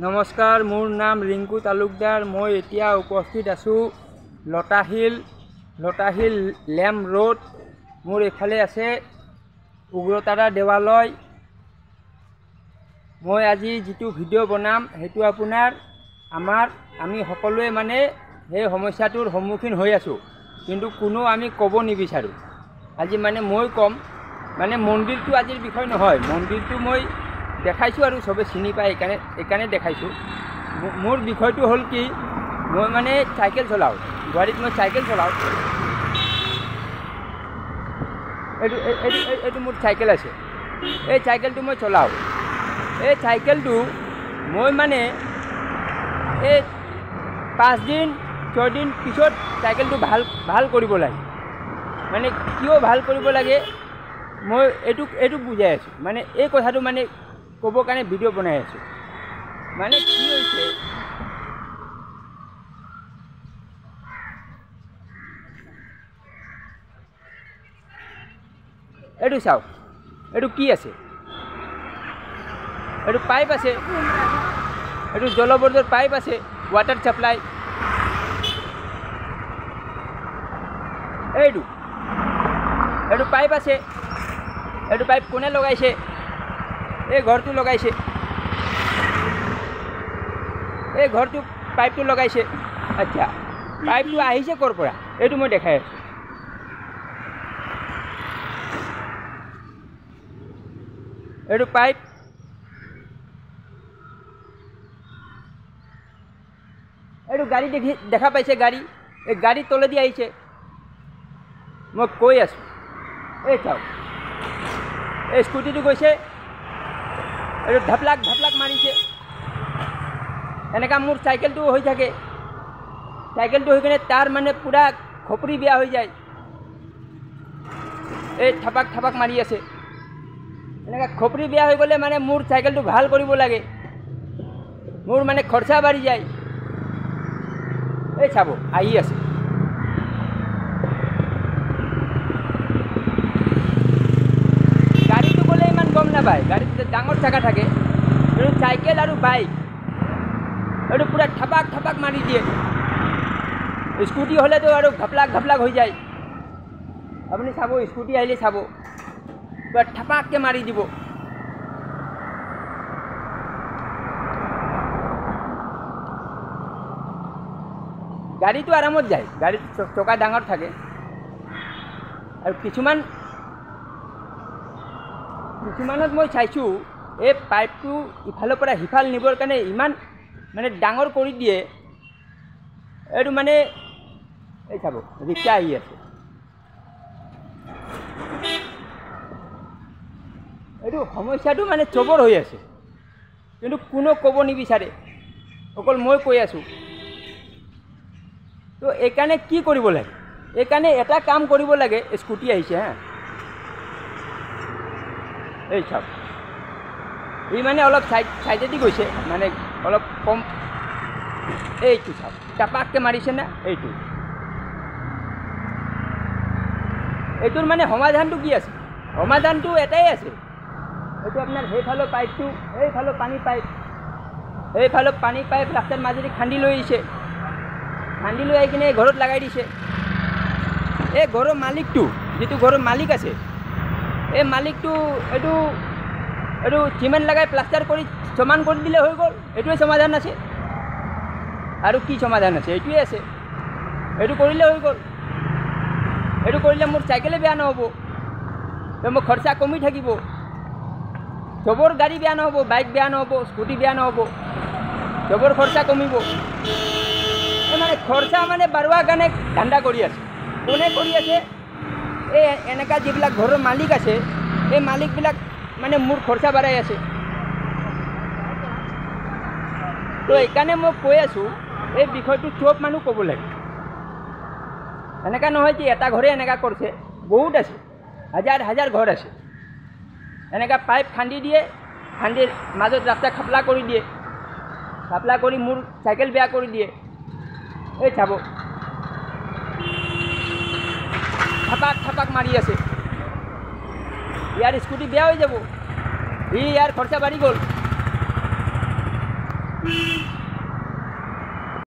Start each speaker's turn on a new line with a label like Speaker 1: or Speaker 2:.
Speaker 1: নমস্কাৰ, মোৰ নাম ৰিংকু তালুকদাৰ। মই এতিয়া উপস্থিত আছোঁ লতাশিল লেম্প ৰোড। মোৰ এইফালে আছে উগ্ৰতাৰা দেৱালয়। মই আজি যিটো ভিডিঅ' বনাম সেইটো আপোনাৰ আমি সকলোৱে মানে সেই সমস্যাটোৰ সন্মুখীন হৈ আছোঁ, কিন্তু কোনো আমি ক'ব নিবিচাৰোঁ। আজি মানে মই ক'ম, মানে মন্দিৰটো আজিৰ বিষয় নহয়। মন্দিৰটো মই দেখাইছোঁ আৰু চবে চিনি পায়, এইকাৰণে দেখাইছোঁ। মোৰ বিষয়টো হ'ল কি, মই মানে চাইকেল চলাওঁ, গুৱাহাটীত মই চাইকেল চলাওঁ। এইটো মোৰ চাইকেল আছে, এই চাইকেলটো মই চলাওঁ। এই চাইকেলটো মই মানে এই 5 দিন 6 দিন পিছত চাইকেলটো ভাল কৰিব লাগে। মানে কিয় ভাল কৰিব লাগে মই এইটো বুজাই আছোঁ। মানে এই কথাটো মানে ক'বৰ কাৰণে ভিডিঅ' বনাই আছোঁ। মানে কি হৈছে, এইটো চাওক, এইটো কি আছে, এইটো পাইপ আছে, এইটো জলবৰ্ডৰ পাইপ আছে, ৱাটাৰ ছাপ্লাই। এইটো পাইপ আছে, এইটো পাইপ কোনে লগাইছে? এই ঘৰটো লগাইছে, এই ঘৰটো পাইপটো লগাইছে। আচ্ছা, পাইপটো আহিছে ক'ৰ পৰা? এইটো মই দেখাই আছোঁ। এইটো পাইপ, এইটো গাড়ী দেখা পাইছে, গাড়ী, এই গাড়ীৰ তলেদি আহিছে। মই কৈ আছোঁ, এই চাওক, এই স্কুটিটো গৈছে, এইটো ঢাপলাক মাৰিছে। এনেকুৱা মোৰ চাইকেলটো হৈ থাকে। চাইকেলটো হৈ কিনে তাৰ মানে পূৰা খপৰি বেয়া হৈ যায়। এই থাপাক মাৰি আছে। এনেকুৱা খপৰি বেয়া হৈ গ'লে মানে মোৰ চাইকেলটো ভাল কৰিব লাগে, মোৰ মানে খৰচা বাঢ়ি যায়। এই চাব, আহি আছে। গাড়ীটো গ'লে ইমান গম নাপায়, গাড়ীটো ডাঙৰ চাকা থাকে। এইটো চাইকেল আৰু বাইক, এইটো পূৰা থাপাক মাৰি দিয়ে। স্কুটি হ'লেতো আৰু ঘপলাক হৈ যায়। আপুনি চাব, স্কুটি আহিলে চাব, পূৰা থাপাককৈ মাৰি দিব। গাড়ীটো আৰামত যায়, গাড়ীত চকা ডাঙৰ থাকে। আৰু কিছুমানত মই চাইছোঁ, এই পাইপটো ইফালৰ পৰা সিফাল নিবৰ কাৰণে ইমান মানে ডাঙৰ কৰি দিয়ে। এইটো মানে এই চাব, ৰিক্সা আহি আছে। এইটো সমস্যাটো মানে চবৰ হৈ আছে, কিন্তু কোনো ক'ব নিবিচাৰে, অকল মই কৈ আছোঁ। তো এইকাৰণে কি কৰিব লাগে? এইকাৰণে এটা কাম কৰিব লাগে। স্কুটি আহিছে, হা, এই চাওক, ই মানে অলপ চাইডেদি গৈছে, মানে অলপ কম। এইটো চাওক, টাপাককৈ মাৰিছে না। এইটোৰ মানে সমাধানটো কি আছে? সমাধানটো এটাই আছে। এইটো আপোনাৰ সেইফালৰ পাইপটো, এইফালৰ পানী পাইপ ৰাস্তাৰ মাজেদি খান্দি লৈ আহিছে। খান্দি লৈ আহি কিনে ঘৰত লগাই দিছে। এই ঘৰৰ মালিকটো, যিটো ঘৰৰ মালিক আছে, এই মালিকটো এইটো চিমেণ্ট লগাই প্লাষ্টাৰ কৰি সমান কৰি দিলে হৈ গ'ল। এইটোৱে সমাধান আছে। আৰু কি সমাধান আছে? এইটোৱে আছে। এইটো কৰিলে হৈ গ'ল। এইটো কৰিলে মোৰ চাইকেলে বেয়া নহ'ব, মোৰ খৰচা কমি থাকিব। চবৰ গাড়ী বেয়া নহ'ব, বাইক বেয়া নহ'ব, স্কুটি বেয়া নহ'ব, চবৰ খৰচা কমিব। মানে খৰচা মানে বাঢ়োৱাৰ কাৰণে ধান্দা কৰি আছে। কোনে কৰি আছে? এই এনেকুৱা যিবিলাক ঘৰৰ মালিক আছে, এই মালিকবিলাক মানে মোৰ খৰচা বাঢ়াই আছে। তো এইকাৰণে মই কৈ আছোঁ, এই বিষয়টো চব মানুহ ক'ব লাগে। এনেকুৱা নহয় যে এটা ঘৰে এনেকুৱা কৰিছে, বহুত আছে, হাজাৰ ঘৰ আছে। এনেকুৱা পাইপ খান্দি দিয়ে, খান্দি মাজত ৰাস্তা খাপলা কৰি দিয়ে, খাপলা কৰি মোৰ চাইকেল বেয়া কৰি দিয়ে। এই চাব, থাপাক মাৰি আছে। ইয়াৰ স্কুটি বেয়া হৈ যাব, ইয়াৰ খৰচা বাঢ়ি গ'ল।